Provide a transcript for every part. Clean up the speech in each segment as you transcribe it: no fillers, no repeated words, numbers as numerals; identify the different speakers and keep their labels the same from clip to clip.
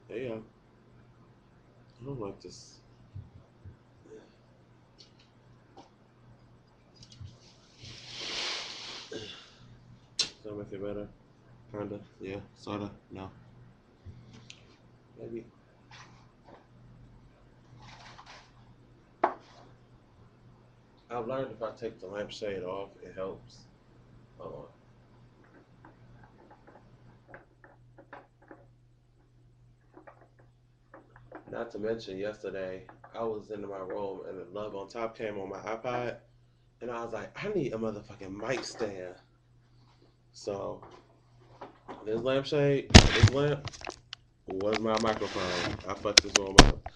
Speaker 1: Hey, I don't like this. Does that make it better? Kinda. Yeah. Sorta. No. Maybe. I've learned if I take the lampshade off, it helps. Hold on. Not to mention, yesterday I was in my room and the Love on Top came on my iPod, and I was like, I need a motherfucking mic stand. So this lampshade, this lamp was my microphone. I fucked this room up,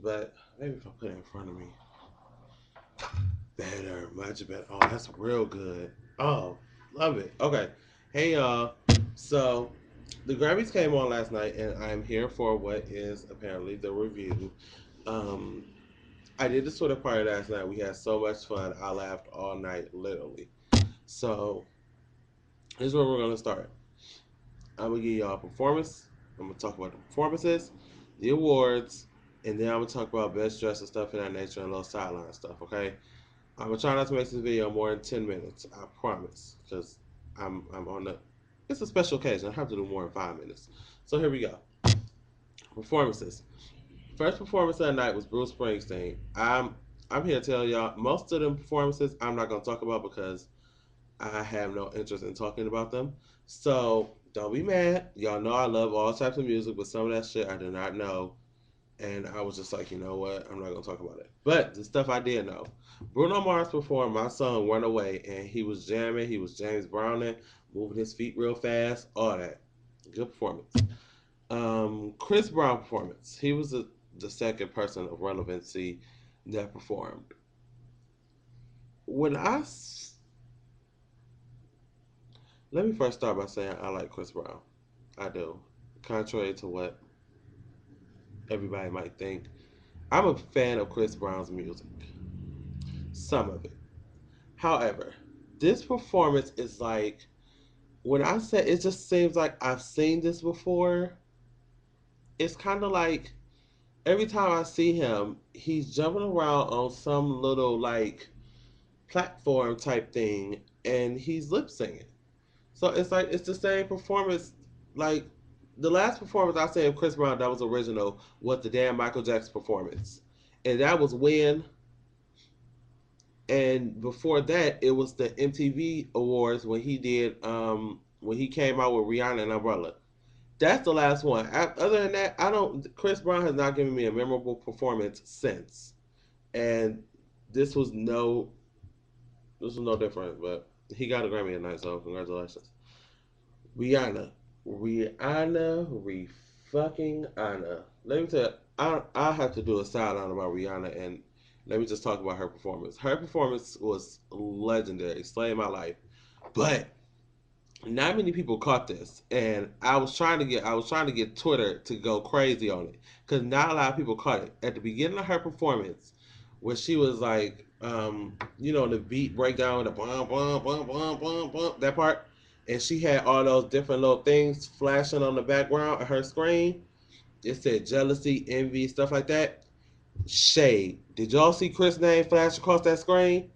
Speaker 1: but maybe if I put it in front of me, better, much better. Oh, that's real good. Oh, love it. Okay. Hey, y'all. So, the Grammys came on last night, and I'm here for what is apparently the review. Um, I did the Twitter party last night. We had so much fun. I laughed all night, literally. So, here's where we're going to start. I'm going to give y'all a performance. I'm going to talk about the performances, the awards, and then I'm going to talk about best dress and stuff in that nature and a little sideline stuff, okay? I'm gonna try not to make this video more than 10 minutes. I promise, because I'm on the. It's a special occasion. I have to do more than 5 minutes. So here we go. Performances. First performance of the night was Bruce Springsteen. I'm here to tell y'all most of them performances I'm not gonna talk about because I have no interest in talking about them. So don't be mad. Y'all know I love all types of music, but some of that shit I did not know. And I was just like, you know what? I'm not gonna talk about it. But the stuff I did know, Bruno Mars performed "My Song Run Away," and he was jamming. He was James Browning, moving his feet real fast. All that, good performance. Chris Brown performance. He was the second person of relevancy that performed. When I let me first start by saying I like Chris Brown. I do, contrary to what everybody might think. I'm a fan of Chris Brown's music. Some of it. However, this performance is like when I say it just seems like I've seen this before. It's kind of like every time I see him, he's jumping around on some little like platform type thing and he's lip singing. So it's like it's the same performance. Like the last performance I say of Chris Brown that was original was the damn Michael Jackson performance, and that was when. And before that, it was the MTV Awards when he did when he came out with Rihanna and Umbrella. That's the last one. Other than that, I don't. Chris Brown has not given me a memorable performance since, and this was no this was no different. But he got a Grammy tonight, so congratulations, Rihanna. Re fucking Anna. Let me tell you, I have to do a sideline about Rihanna, and let me just talk about her performance. Her performance was legendary, slaying my life. But not many people caught this, and I was trying to get Twitter to go crazy on it because not a lot of people caught it at the beginning of her performance, where she was like, the beat breakdown, the bum bum bum bum bum bum that part, and she had all those different little things flashing on the background of her screen. It said jealousy, envy, stuff like that. Shade. Did y'all see Chris' name flash across that screen?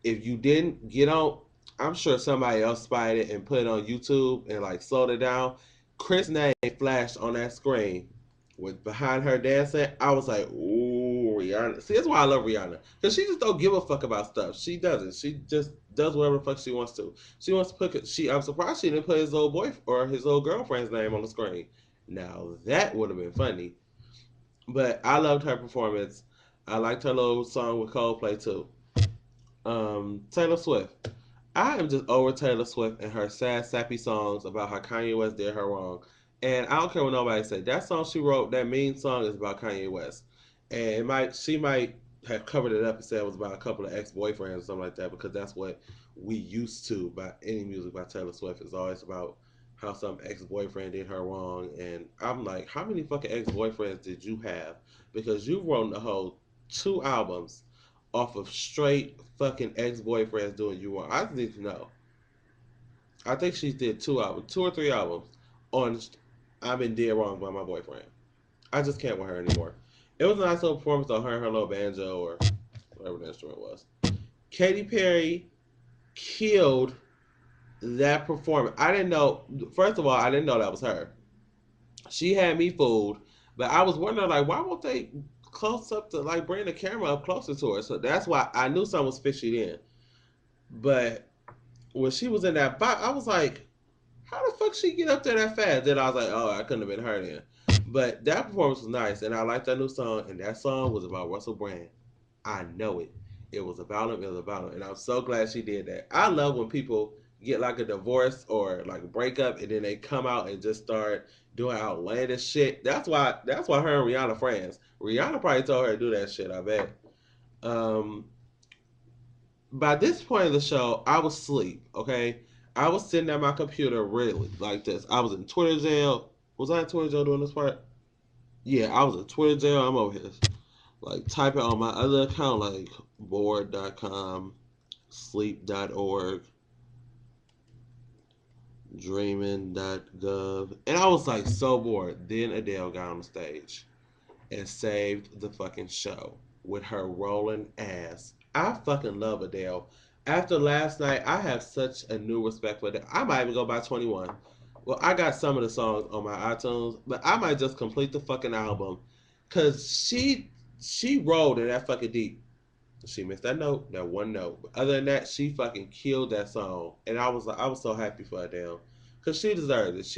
Speaker 1: If you didn't get on, I'm sure somebody else spied it and put it on YouTube and like slowed it down. Chris' name flashed on that screen with behind her dancing. I was like, ooh, Rihanna. See, that's why I love Rihanna because she just don't give a fuck about stuff. She doesn't. She just does whatever the fuck she wants to. She wants to put. I'm surprised she didn't put his old boy or his old girlfriend's name on the screen. Now that would have been funny. But I loved her performance. I liked her little song with Coldplay too. Taylor Swift. I am just over Taylor Swift and her sad, sappy songs about how Kanye West did her wrong. And I don't care what nobody say. That song she wrote, that mean song, is about Kanye West. And she might have covered it up and said it was about a couple of ex boyfriends or something like that because that's what we used to by any music by Taylor Swift is always about how some ex boyfriend did her wrong. And I'm like, how many fucking ex boyfriends did you have? Because you wrote the whole 2 albums off of straight fucking ex boyfriends doing you wrong. I need to know. I think she did 2 albums, 2 or 3 albums on. I've been dead wrong by my boyfriend. I just can't with her anymore. It was a nice little performance on her and her little banjo or whatever the instrument was. Katy Perry killed that performance. I didn't know. First of all, I didn't know that was her. She had me fooled, but I was wondering like, why won't they close up to like bring the camera up closer to her? So that's why I knew something was fishy then. But when she was in that box, I was like, how the fuck she get up there that fast? Then I was like, oh, I couldn't have been her then. But that performance was nice, and I liked that new song. And that song was about Russell Brand. I know it. It was about him. It was about him, and I'm so glad she did that. I love when people get like a divorce or like a breakup, and then they come out and just start doing outlandish shit. That's why. That's why her and Rihanna friends. Rihanna probably told her to do that shit. I bet. Um, by this point of the show, I was asleep. Okay, I was sitting at my computer really like this. I was in Twitter jail. Was I in Twitter jail doing this part? Yeah, I was in Twitter jail. I'm over here like typing on my other account like bored.com, sleep.org, dreaming.gov. And I was like so bored. Then Adele got on the stage and saved the fucking show with her rolling ass. I fucking love Adele. After last night, I have such a new respect for Adele. I might even go by 21. Well, I got some of the songs on my iTunes, but I might just complete the fucking album because she rolled in that fucking deep. She missed that note, that one note. But other than that, she fucking killed that song, and I was so happy for Adele because she deserves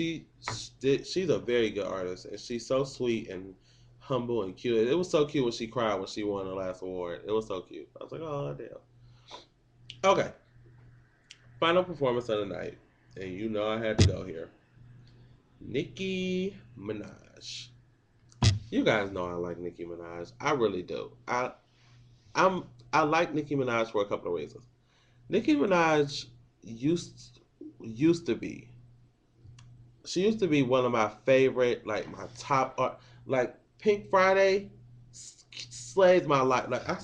Speaker 1: it. She's a very good artist, and she's so sweet and humble and cute. It was so cute when she cried when she won the last award. It was so cute. I was like, oh Adele. Okay, final performance of the night, and you know I had to go here. Nicki Minaj. You guys know I like Nicki Minaj. I really do. I'm I like Nicki Minaj for a couple of reasons. Nicki Minaj used used to be she used to be one of my favorite, like my top art, like Pink Friday slays my life. Like I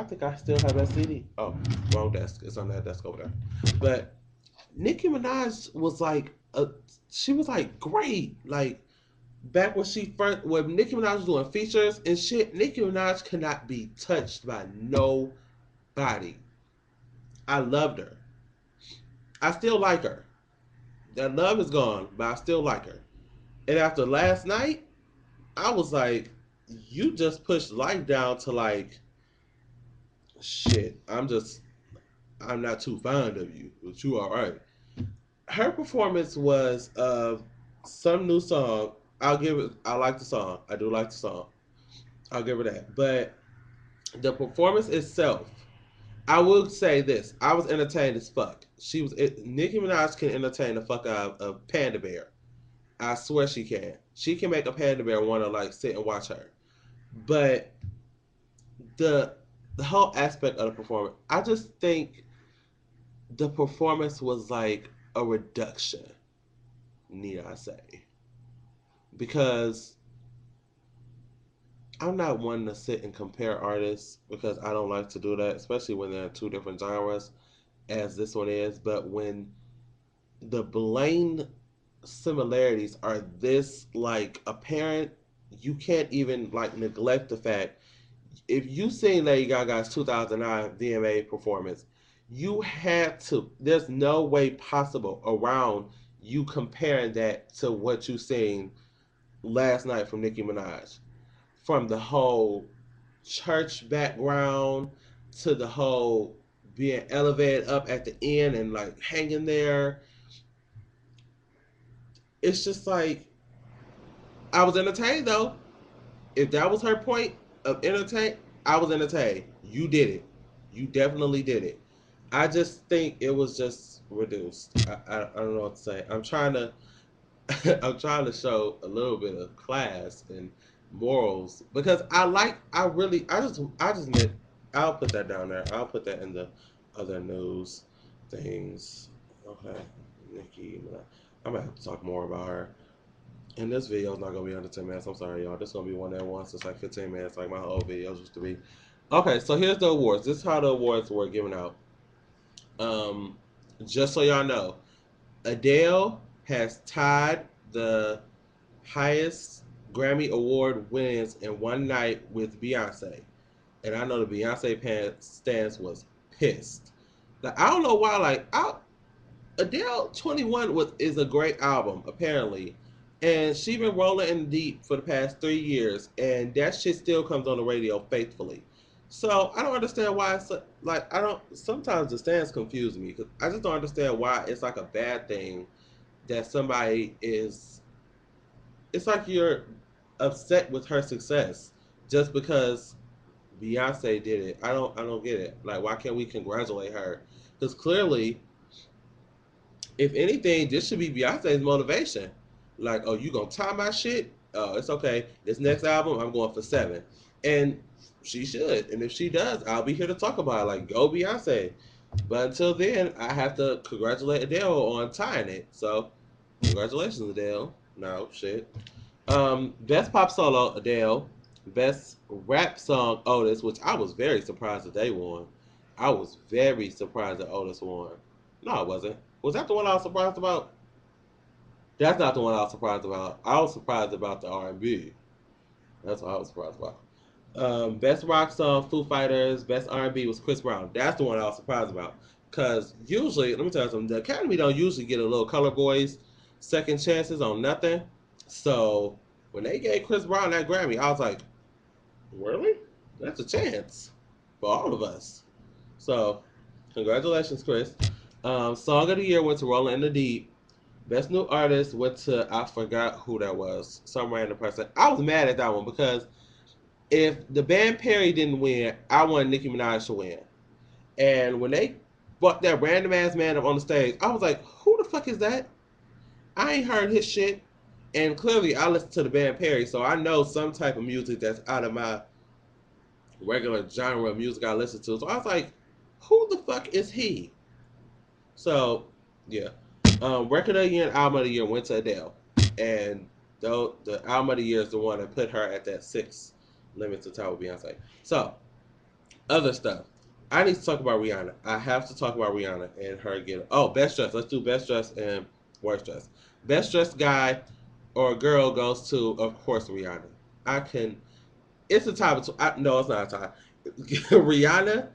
Speaker 1: think I still have that CD. Oh, wrong desk. It's on that desk over there. But Nicki Minaj was like she was like great. Like back when Nicki Minaj was doing features and shit, Nicki Minaj cannot be touched by nobody. I loved her. I still like her. That love is gone, but I still like her. And after last night, I was like, you just pushed life down to like, shit. I'm not too fond of you, but you all right. Her performance was of some new song. I'll give it. I like the song. I do like the song. I'll give her that. But the performance itself, I will say this: I was entertained as fuck. Nicki Minaj can entertain the fuck out of Panda Bear. I swear she can. She can make a panda bear want to like sit and watch her. But the the whole aspect of the performance, I just think the performance was like a reduction, need I say? Because I'm not one to sit and compare artists because I don't like to do that, especially when they're in two different genres, as this one is. But when the blatant similarities are this like apparent, you can't even like neglect the fact if you seen Lady Gaga's 2009 VMA performance, you had to. There's no way possible around you comparing that to what you seen last night from Nicki Minaj. From the whole church background to the whole being elevated up at the end and like hanging there, it's just like I was entertained though. If that was her point of entertain, I was entertained. You did it. You definitely did it. I just think it was just reduced. I don't know what to say. I'm trying to show a little bit of class and morals because I just meant I'll put that down there. I'll put that in the other news things. Okay, Nikki, I'm gonna have to talk more about her. And this video is not gonna be under 10 minutes. I'm sorry, y'all. This is gonna be one that once. It's like 15 minutes, like my whole videos used to be. Okay, so here's the awards. This is how the awards were given out. Um, just so y'all know, Adele has tied the highest Grammy award wins in one night with Beyonce. And I know the Beyonce stance was pissed. Like I don't know why. Adele 21 is a great album apparently, and she been rolling in deep for the past 3 years, and that shit still comes on the radio faithfully. So I don't understand why it's like I don't. Sometimes the stands confuse me because I just don't understand why it's like a bad thing that somebody is. It's like you're upset with her success just because Beyonce did it. I don't get it. Like why can't we congratulate her? Because clearly if anything, this should be Beyonce's motivation. Like, oh, you gonna tie my shit? Oh, it's okay. This next album, I'm going for 7, and she should. And if she does, I'll be here to talk about it. Like, go Beyonce. But until then, I have to congratulate Adele on tying it. So, congratulations, Adele. No shit. Best pop solo, Adele. Best rap song, Otis, which I was very surprised that they won. I was very surprised that Otis won. No, it wasn't. Was that the one I was surprised about? That's not the one I was surprised about. I was surprised about the R&B. That's what I was surprised about. Best rock song, Foo Fighters. Best R&B was Chris Brown. That's the one I was surprised about. Because usually, let me tell you something, the Academy don't usually get a little color boys second chances on nothing. So when they gave Chris Brown that Grammy, I was like, really? That's a chance for all of us. So congratulations, Chris. Song of the year went to Rolling in the Deep. Best new artist went to I forgot who that was. Some random person. I was mad at that one because if the band Perry didn't win, I wanted Nicki Minaj to win. And when they brought that random ass man up on the stage, I was like, who the fuck is that? I ain't heard his shit. And clearly I listened to the band Perry, so I know some type of music that's out of my regular genre of music I listen to. So I was like, who the fuck is he? So yeah. Record of the year and album of the year went to Adele. And though the album of the year is the one that put her at that 6 limit to top of Beyonce. So, other stuff. I need to talk about Rihanna. I have to talk about Rihanna and her again. Oh, best dress. Let's do best dress and worst dress. Best dressed guy or girl goes to, of course, Rihanna. I can. It's a tie between. No, it's not a tie. Rihanna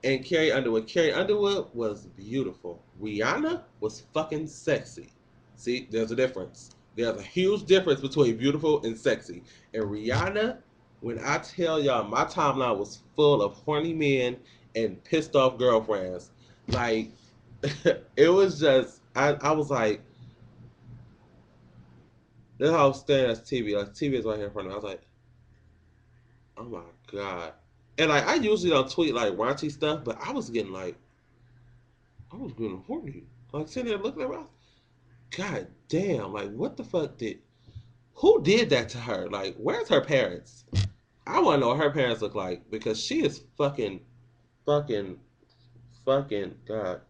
Speaker 1: and Carrie Underwood. Carrie Underwood was beautiful. Rihanna was fucking sexy. See, there's a difference. There's a huge difference between beautiful and sexy. And Rihanna, when I tell y'all, my timeline was full of horny men and pissed off girlfriends. Like, it was just, I was like, this how I was staring at TV. Like, TV is right here in front of me. I was like, oh my God. And like, I usually don't tweet like raunchy stuff, but I was getting like, I was getting horny. Like sitting there looking at her, God damn, like what the fuck who did that to her? Like, where's her parents? I want to know what her parents look like because she is fucking, fucking, God,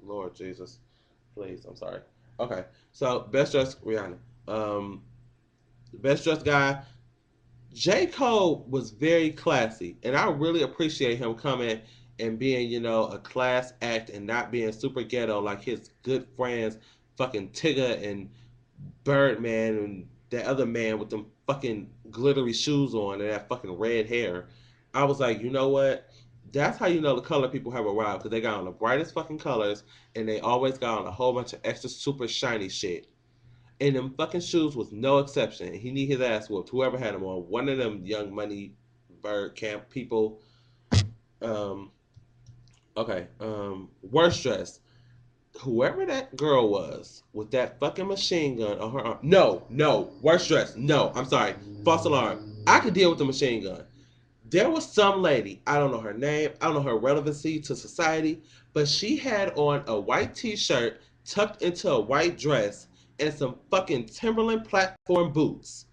Speaker 1: Lord Jesus. Please, I'm sorry. Okay, so best dressed Rihanna. Um, best dressed guy, J. Cole was very classy, and I really appreciate him coming and being, a class act and not being super ghetto like his good friends, fucking Tigger and Birdman and that other man with them fucking glittery shoes on and that fucking red hair. I was like, you know what? That's how you know the color people have arrived because they got on the brightest fucking colors and they always got on a whole bunch of extra super shiny shit. And them fucking shoes was no exception. He need his ass whooped. Whoever had him on. One of them young money bird camp people. Um, okay. Worst dress. Whoever that girl was with that fucking machine gun on her arm. No, no. Worst dress. No, I'm sorry. False alarm. I could deal with the machine gun. There was some lady, I don't know her name, I don't know her relevancy to society, but she had on a white t-shirt tucked into a white dress and some fucking Timberland platform boots.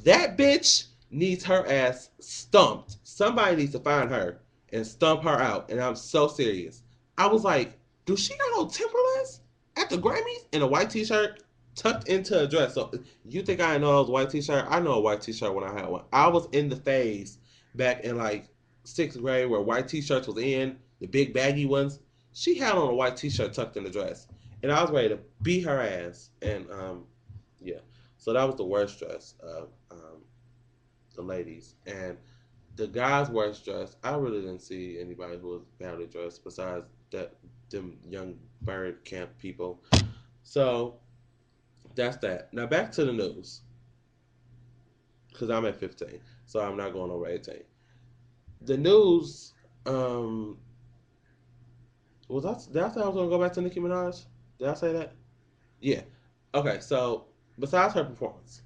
Speaker 1: That bitch needs her ass stumped. Somebody needs to find her and stump her out. And I'm so serious. I was like, do she got on Timberlands at the Grammys in a white t-shirt tucked into a dress? So you think I know those white t-shirt? I know a white t-shirt when I had one. I was in the phase back in like 6th grade where white t-shirts was in, the big baggy ones. She had on a white t-shirt tucked in the dress. And I was ready to beat her ass. And yeah. So that was the worst dress of the ladies. And the guys' worst dress, I really didn't see anybody who was badly dressed besides that them young bird camp people. So that's that. Now back to the news because I'm at 15, so I'm not going over 18. The news. Um, was I? Did I say I was going to go back to Nicki Minaj? Did I say that? Yeah. Okay. So besides her performance,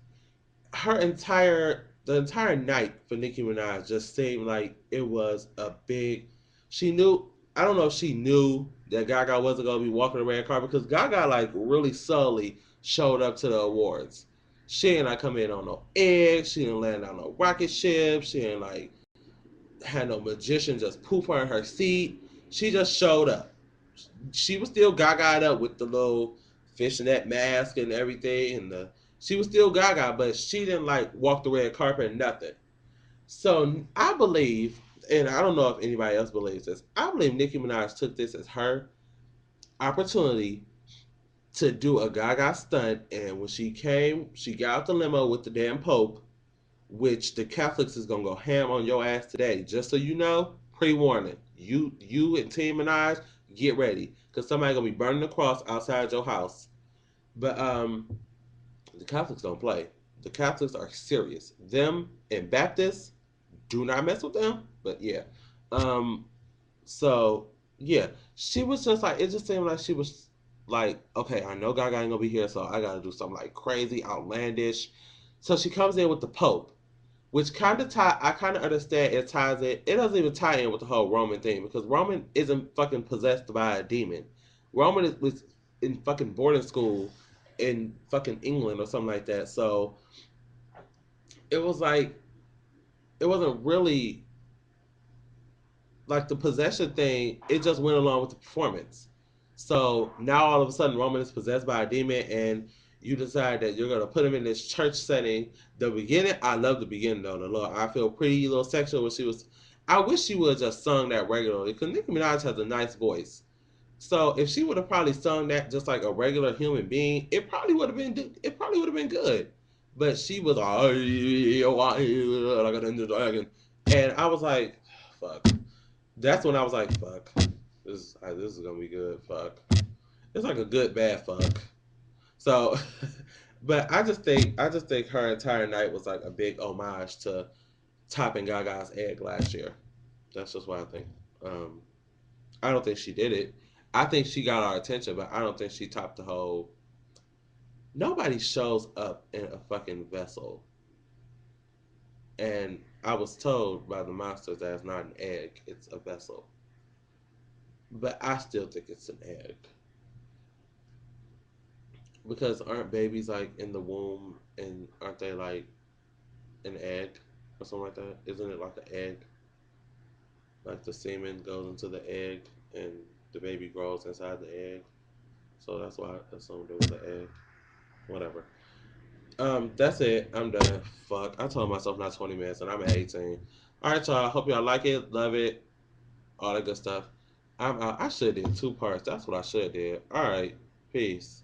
Speaker 1: the entire night for Nicki Minaj just seemed like it was a big. She knew. I don't know if she knew that Gaga wasn't gonna be walking the red carpet because Gaga like really subtly showed up to the awards. She didn't like come in on no eggs. She didn't land on no rocket ship. She didn't like had no magician just poof her in her seat. She just showed up. She was still gaga up with the little fishnet mask and everything, and she was still gaga, but she didn't like walk the red carpet and nothing. So I believe, and I don't know if anybody else believes this, I believe Nicki Minaj took this as her opportunity to do a gaga stunt, and when she came, she got out the limo with the damn Pope, which the Catholics is gonna go ham on your ass today. Just so you know, pre-warning. You and Team Minaj, get ready. Cause somebody gonna be burning the cross outside your house. But the Catholics don't play. The Catholics are serious. Them and Baptists, do not mess with them. But yeah. Um so yeah. She was just like it just seemed like she was like, okay, I know Gaga ain't gonna be here, so I gotta do something like crazy, outlandish. So she comes in with the Pope, which kind of tie. I kind of understand it ties it. It doesn't even tie in with the whole Roman thing because Roman isn't fucking possessed by a demon. Roman was in fucking boarding school in fucking England or something like that. So it was like it wasn't really like the possession thing. It just went along with the performance. So now all of a sudden Roman is possessed by a demon and you decide that you're gonna put him in this church setting. The beginning, I love the beginning though. The little I feel pretty little section where she was. I wish she would have just sung that regularly because Nicki Minaj has a nice voice. So if she would have probably sung that just like a regular human being, it probably would have been. It probably would have been good. But she was like a ninja dragon, and I was like, fuck. That's when I was like, fuck. This is gonna be good. Fuck. It's like a good bad fuck. So, but I just think her entire night was like a big homage to topping Gaga's egg last year. That's just what I think. Um, I don't think she did it. I think she got our attention, but I don't think she topped the whole. Nobody shows up in a fucking vessel, and I was told by the monsters that it's not an egg; it's a vessel. But I still think it's an egg because aren't babies like in the womb and aren't they like an egg or something like that? Isn't it like an egg? Like the semen goes into the egg and the baby grows inside the egg. So that's why I assumed it was an egg. Whatever. That's it. I'm done. Fuck. I told myself not 20 minutes and I'm at 18. All right, y'all. Hope y'all like it, love it, all that good stuff. I'm out. I should have did two parts. That's what I should have did. All right. Peace.